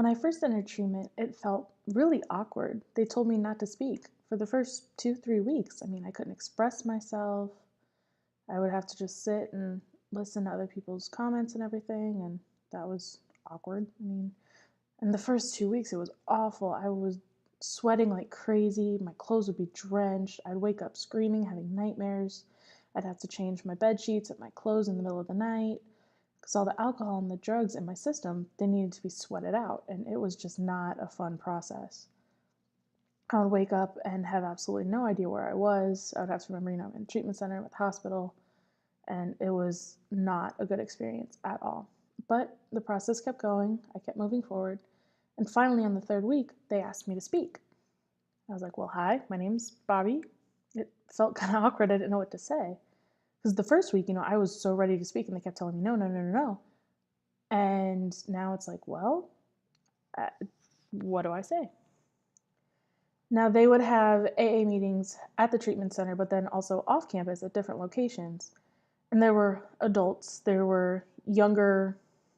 When I first entered treatment, it felt really awkward. They told me not to speak for the first 2, 3 weeks. I couldn't express myself. I would have to just sit and listen to other people's comments and everything, and that was awkward. In the first 2 weeks, it was awful. I was sweating like crazy. My clothes would be drenched. I'd wake up screaming, having nightmares. I'd have to change my bed sheets and my clothes in the middle of the night because all the alcohol and the drugs in my system, they needed to be sweated out, and it was just not a fun process. I would wake up and have absolutely no idea where I was. I would have to remember, I'm in a treatment center, I'm at the hospital, and it was not a good experience at all. But the process kept going. I kept moving forward. And finally, on the third week, they asked me to speak. I was like, well, hi, my name's Bobby. It felt kind of awkward. I didn't know what to say. Because the first week, I was so ready to speak, and they kept telling me, no, no, no, no, no. And now it's like, well, what do I say? Now, they would have AA meetings at the treatment center, but then also off campus at different locations. And there were adults, there were younger,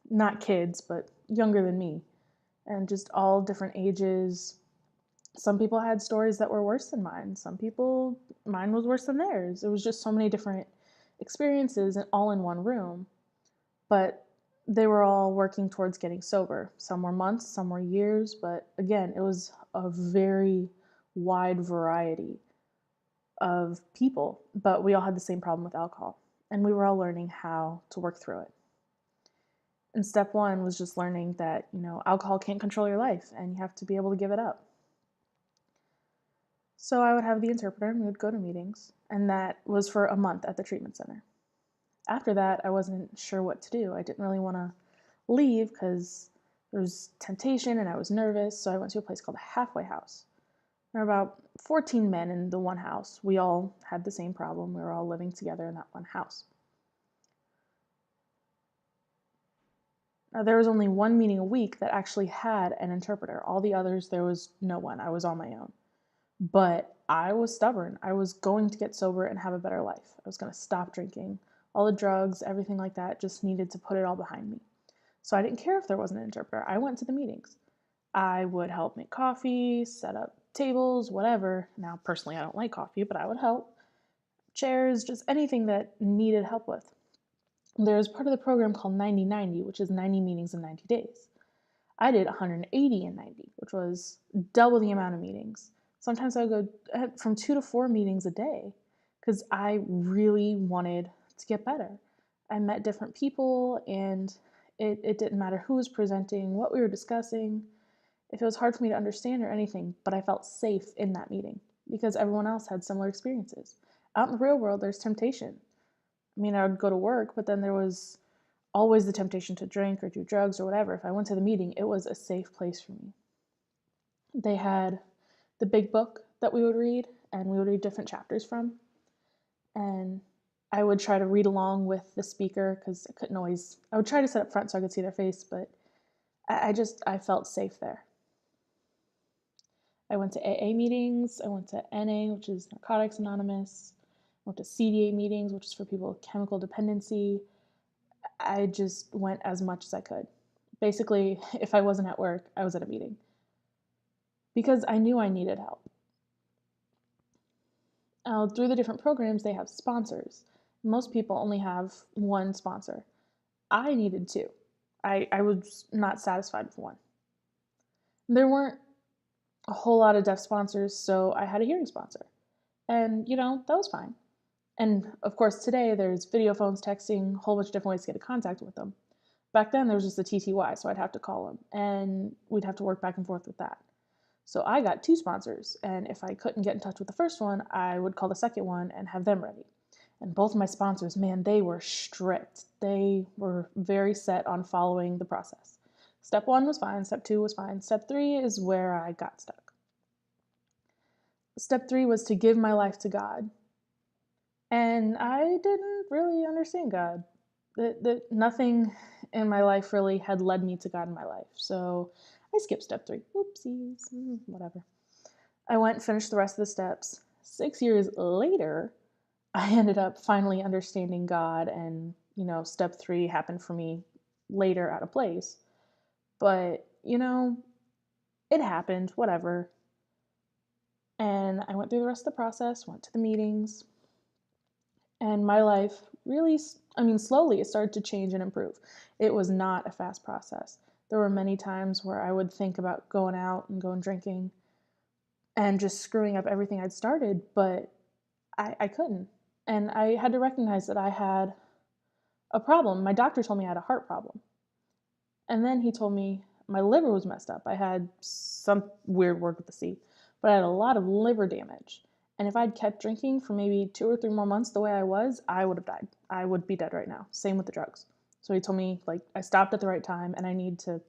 not kids, but younger than me, and just all different ages. Some people had stories that were worse than mine. Some people, mine was worse than theirs. It was just so many different experiences and all in one room. But they were all working towards getting sober. Some were months, some were years, but again, it was a very wide variety of people, but we all had the same problem with alcohol, and we were all learning how to work through it. And step one was just learning that, alcohol can't control your life, and you have to be able to give it up. So I would have the interpreter, and we would go to meetings, and that was for a month at the treatment center. After that, I wasn't sure what to do. I didn't really want to leave because there was temptation and I was nervous, so I went to a place called a halfway house. There were about 14 men in the one house. We all had the same problem. We were all living together in that one house. Now, there was only one meeting a week that actually had an interpreter. All the others, there was no one. I was on my own. But I was stubborn. I was going to get sober and have a better life. I was going to stop drinking. All the drugs, everything like that, just needed to put it all behind me. So I didn't care if there wasn't an interpreter. I went to the meetings. I would help make coffee, set up tables, whatever. Now, personally, I don't like coffee, but I would help. Chairs, just anything that needed help with. There was part of the program called 90-90, which is 90 meetings in 90 days. I did 180 in 90, which was double the amount of meetings. Sometimes I would go from 2 to 4 meetings a day because I really wanted to get better. I met different people, and it didn't matter who was presenting, what we were discussing, if it was hard for me to understand or anything, but I felt safe in that meeting because everyone else had similar experiences. Out in the real world, there's temptation. I would go to work, but then there was always the temptation to drink or do drugs or whatever. If I went to the meeting, it was a safe place for me. They had the big book that we would read, and we would read different chapters from. And I would try to read along with the speaker because I would try to sit up front so I could see their face, but I felt safe there. I went to AA meetings. I went to NA, which is Narcotics Anonymous. I went to CDA meetings, which is for people with chemical dependency. I just went as much as I could. Basically, if I wasn't at work, I was at a meeting because I knew I needed help. Through the different programs, they have sponsors. Most people only have one sponsor. I needed two. I was not satisfied with one. There weren't a whole lot of deaf sponsors, so I had a hearing sponsor. And, that was fine. And, of course, today there's video phones, texting, a whole bunch of different ways to get in contact with them. Back then, there was just the TTY, so I'd have to call them, and we'd have to work back and forth with that. So I got 2 sponsors, and if I couldn't get in touch with the first one, I would call the second one and have them ready. And both of my sponsors, man, they were strict. They were very set on following the process. Step 1 was fine, step 2 was fine. Step 3 is where I got stuck. Step 3 was to give my life to God. And I didn't really understand God. Nothing in my life really had led me to God in my life. So I skipped step 3. Oopsies, whatever. I went and finished the rest of the steps. 6 years later, I ended up finally understanding God, and, step 3 happened for me later at a place. But you know, it happened, whatever. And I went through the rest of the process, went to the meetings, and my life really, slowly it started to change and improve. It was not a fast process. There were many times where I would think about going out and going drinking and just screwing up everything I'd started, but I couldn't. And I had to recognize that I had a problem. My doctor told me I had a heart problem. And then he told me my liver was messed up. I had some weird word with the C, but I had a lot of liver damage. And if I'd kept drinking for maybe 2 or 3 more months the way I was, I would have died. I would be dead right now. Same with the drugs. So he told me, like, I stopped at the right time and I need to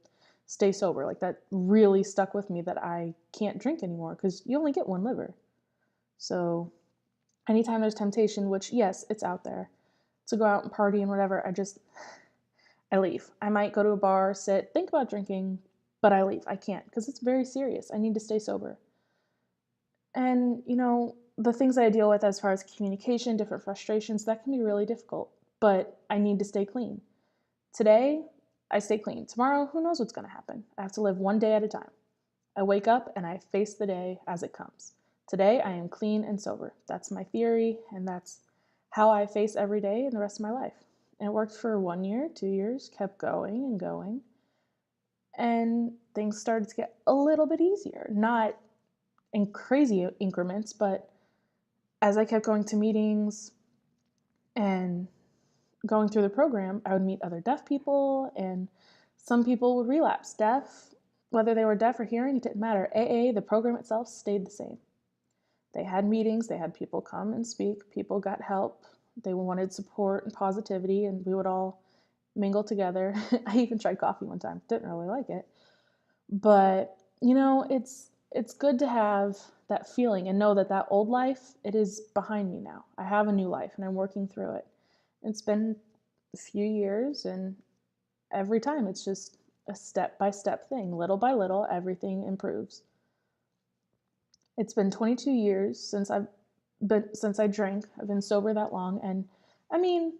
stay sober. Like, that really stuck with me that I can't drink anymore because you only get one liver. So anytime there's temptation, which, yes, it's out there, to go out and party and whatever, I leave. I might go to a bar, sit, think about drinking, but I leave. I can't because it's very serious. I need to stay sober. And, the things that I deal with as far as communication, different frustrations, that can be really difficult, but I need to stay clean. Today, I stay clean. Tomorrow, who knows what's going to happen? I have to live one day at a time. I wake up and I face the day as it comes. Today, I am clean and sober. That's my theory, and that's how I face every day in the rest of my life. And it worked for 1 year, 2 years, kept going and going. And things started to get a little bit easier. Not in crazy increments, but as I kept going to meetings and going through the program, I would meet other deaf people, and some people would relapse. Deaf, whether they were deaf or hearing, it didn't matter. AA, the program itself, stayed the same. They had meetings, they had people come and speak, people got help, they wanted support and positivity, and we would all mingle together. I even tried coffee one time, didn't really like it. But, it's good to have that feeling and know that that old life, it is behind me now. I have a new life and I'm working through it. It's been a few years, and every time it's just a step-by-step thing. Little by little, everything improves. It's been 22 years since I drank. I've been sober that long, and I mean,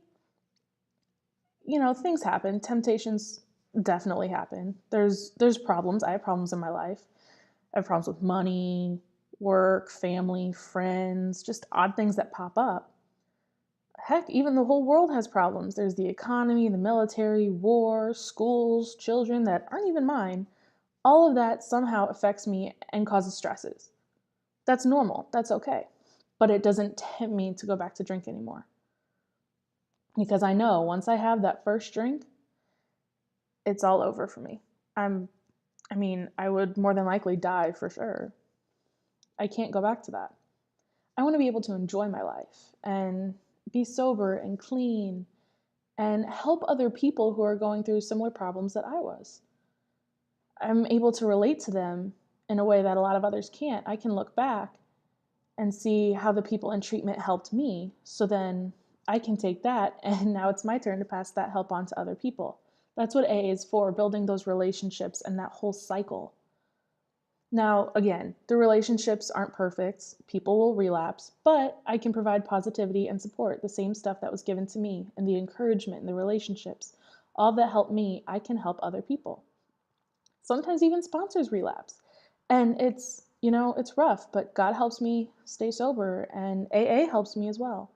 things happen. Temptations definitely happen. There's problems. I have problems in my life. I have problems with money, work, family, friends, just odd things that pop up. Heck, even the whole world has problems. There's the economy, the military, war, schools, children that aren't even mine. All of that somehow affects me and causes stresses. That's normal. That's okay. But it doesn't tempt me to go back to drink anymore. Because I know once I have that first drink, it's all over for me. I would more than likely die for sure. I can't go back to that. I want to be able to enjoy my life and be sober and clean and help other people who are going through similar problems that I was. I'm able to relate to them in a way that a lot of others can't. I can look back and see how the people in treatment helped me, so then I can take that and now it's my turn to pass that help on to other people. That's what AA is for, building those relationships and that whole cycle. Now, again, the relationships aren't perfect. People will relapse, but I can provide positivity and support, the same stuff that was given to me, and the encouragement and the relationships. All that helped me, I can help other people. Sometimes even sponsors relapse. And it's rough, but God helps me stay sober, and AA helps me as well.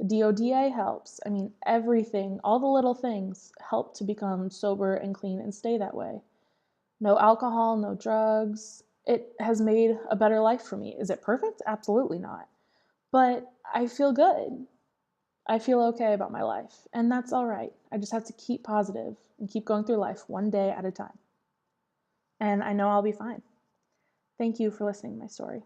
The DODA helps. Everything, all the little things help to become sober and clean and stay that way. No alcohol, no drugs. It has made a better life for me. Is it perfect? Absolutely not. But I feel good. I feel okay about my life, and that's all right. I just have to keep positive and keep going through life one day at a time. And I know I'll be fine. Thank you for listening to my story.